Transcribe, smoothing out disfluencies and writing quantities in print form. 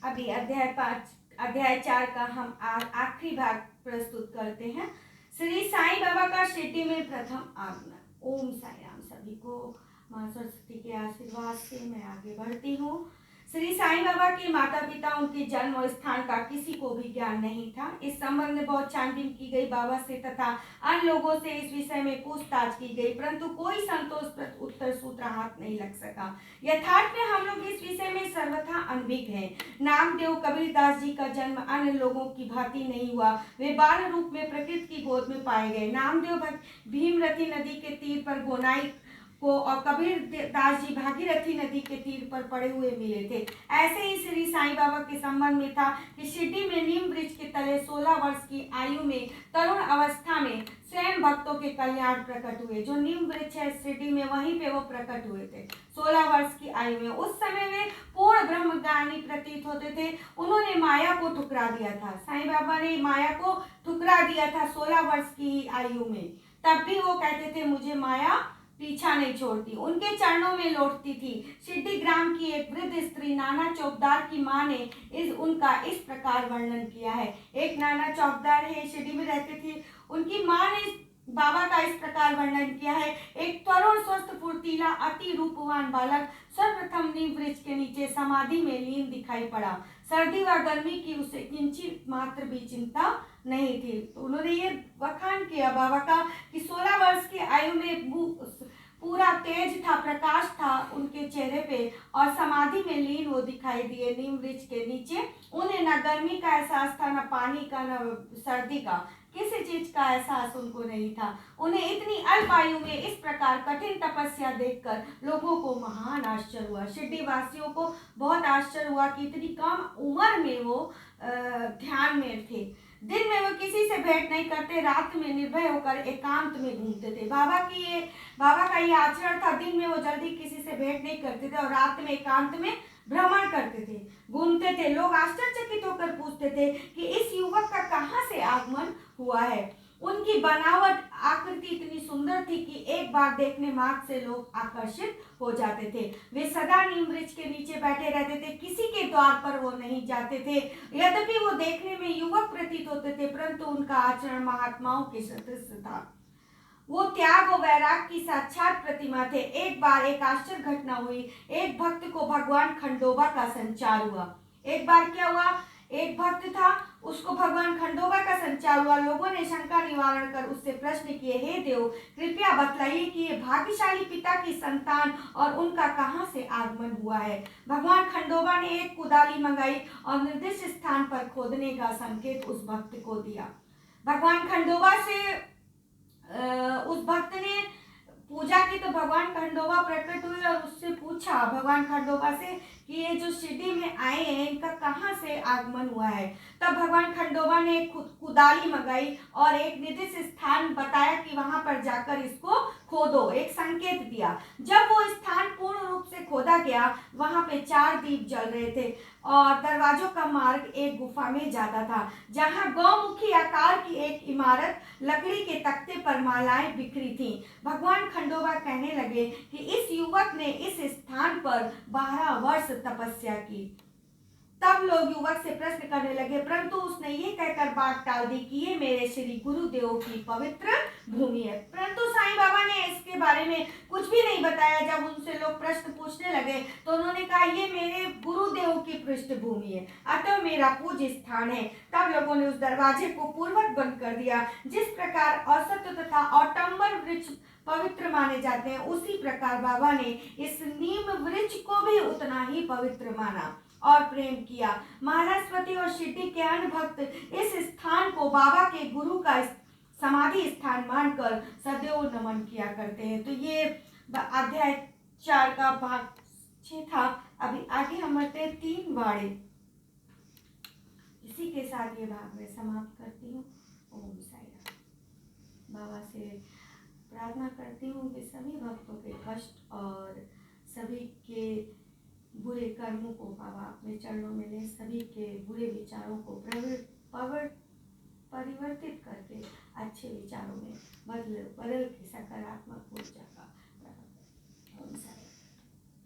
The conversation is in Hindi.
अभी अध्याय 4 का हम आखिरी भाग प्रस्तुत करते हैं। श्री साईं बाबा का शिरडी में प्रथम आगमन। ओम साई राम। सभी को मां सरस्वती के आशीर्वाद से मैं आगे बढ़ती हूँ। श्री साईं बाबा के माता पिता, उनके जन्म और स्थान का किसी को भी ज्ञान नहीं था। इस संबंध में बहुत छानबीन की गई, बाबा से तथा अन्य लोगों से इस विषय में पूछताछ की गई, परंतु कोई संतोषप्रद उत्तर सूत्र हाथ नहीं लग सका। यथार्थ में हम लोग इस विषय में सर्वथा अनभिज्ञ हैं। नामदेव कबीरदास जी का जन्म अन्य लोगों की भांति नहीं हुआ। वे बाल रूप में प्रकृति की गोद में पाए गए। नामदेव भीमरथी नदी के तीर पर गोनाई को और कबीर दास जी भागीरथी नदी के तीर पर पड़े हुए मिले थे। ऐसे ही श्री साईं बाबा के संबंध में था कि शिरडी में नीम वृक्ष के तले 16 वर्ष की आयु में तरुण अवस्था में स्वयं भक्तों के कल्याण प्रकट हुए। जो नीम वृक्ष है शिरडी में, वहीं पे वो प्रकट हुए थे 16 वर्ष की आयु में। उस समय वे पूर्ण ब्रह्मज्ञानी प्रतीत होते थे। उन्होंने माया को ठुकरा दिया था। साईं बाबा ने माया को ठुकरा दिया था 16 वर्ष की आयु में। तब भी वो कहते थे मुझे माया पीछा नहीं छोड़ती, उनके चरणों में लौटती थी। शिरडी ग्राम की एक वृद्ध स्त्री नाना चौकदार की मां ने उनका इस प्रकार वर्णन किया है। एक नाना चौकदार है, शिरडी में रहते थे। उनकी मां ने बाबा का इस प्रकार वर्णन किया है। एक तरुण स्वस्थ फुर्तीला अति रूपवान बालक सर्वप्रथम नीम वृक्ष के नीचे समाधि में लीन दिखाई पड़ा। सर्दी व गर्मी की उसे किंचित मात्र भी चिंता नहीं थी। तो उन्होंने ये बखान किया बाबा का कि 16 वर्ष की आयु में पूरा तेज था, प्रकाश था उनके चेहरे पे, और समाधि में लीन वो दिखाई दिए नीम वृक्ष के नीचे। उन्हें न गर्मी का एहसास था, न पानी का, न सर्दी का, किसी चीज का एहसास उनको नहीं था। उन्हें इतनी अल्प आयु में इस प्रकार कठिन तपस्या देखकर लोगों को महान आश्चर्य हुआ। शिरडी वासियों को बहुत आश्चर्य हुआ कि इतनी कम उम्र में वो ध्यान में थे। दिन में वो किसी से भेंट नहीं करते, रात में निर्भय होकर एकांत में घूमते थे। बाबा का ये आचरण था। दिन में वो जल्दी किसी से भेंट नहीं करते थे और रात में एकांत में भ्रमण करते थे, घूमते थे। लोग आश्चर्यचकित होकर पूछते थे कि इस युवक का कहाँ से आगमन हुआ है। उनकी बनावट आकृति इतनी सुंदर थी कि एक बार देखने मात्र से लोग आकर्षित हो जाते थे। वे सदा नीम वृक्ष के नीचे बैठे रहते थे, किसी के द्वार पर वो नहीं जाते थे। यद्यपि वो देखने में युवक प्रतीत होते थे, परंतु उनका आचरण महात्माओं के सदृश था। वो त्याग और वैराग की साक्षात प्रतिमा थे। एक बार एक आश्चर्य घटना हुई। एक भक्त को भगवान खंडोबा का संचार हुआ। एक बार क्या हुआ, एक भक्त था, उसको भगवान खंडोबा का संचार हुआ। लोगों ने शंका निवारण कर उससे प्रश्न किए, हे देव, कृपया बतलाइए कि ये भाग्यशाली पिता की संतान और उनका कहाँ से आगमन हुआ है। भगवान खंडोबा ने एक कुदाली मंगाई और निर्दिष्ट स्थान पर खोदने का संकेत उस भक्त को दिया। भगवान खंडोबा से उस भक्त ने पूजा की तो भगवान खंडोबा प्रकट हुए और उससे पूछा भगवान खंडोबा से कि ये जो शिरडी में आए हैं इनका कहाँ से आगमन हुआ है। तब भगवान खंडोबा ने एक कुदाली मंगाई और एक निर्दिष्ट स्थान बताया कि वहां पर जाकर इसको खोदो, एक संकेत दिया। जब वो स्थान पूर्ण रूप से खोदा गया, वहां पे 4 दीप जल रहे थे और दरवाजों का मार्ग एक गुफा में जाता था, जहां गौमुखी आकार की एक इमारत लकड़ी के तख्ते पर मालाएं बिखरी थीं। भगवान खंडोबा कहने लगे कि इस युवक ने इस स्थान पर 12 वर्ष तपस्या की। तब लोग युवक से प्रश्न करने लगे, परंतु उसने ये कहकर बात टाल दी कि ये मेरे श्री गुरुदेव की पवित्र भूमि है। परंतु साईं बाबा ने इसके बारे में कुछ भी नहीं बताया। जब उनसे लोग प्रश्न पूछने लगे तो उन्होंने कहा ये मेरे गुरुदेव की पृष्ठभूमि है, अतः मेरा पूज्य स्थान है। तब लोगों ने उस दरवाजे को पूर्वक बंद कर दिया। जिस प्रकार औसत तथा औटंबर वृक्ष पवित्र माने जाते हैं, उसी प्रकार बाबा ने इस नीम वृक्ष को भी उतना ही पवित्र माना और प्रेम किया। महाराष्ट्रपति और शिरडी के अन्य भक्त इस स्थान को बाबा के गुरु का समाधि स्थान मानकर सदैव नमन किया करते हैं। तो ये अध्याय 4 का भाग 6 था। अभी आगे हम बढ़ते हैं 3 वाड़े। इसी के साथ ये भाग मैं समाप्त करती हूँ। ओम साई राम। बाबा से प्रार्थना करती हूँ कि सभी भक्तों के कष्ट और सभी के बुरे कर्मों को बाबा अपने चरणों में ले, सभी के बुरे विचारों को परिवर्तित करके अच्छे विचारों में बदल के सकारात्मक ऊर्जा का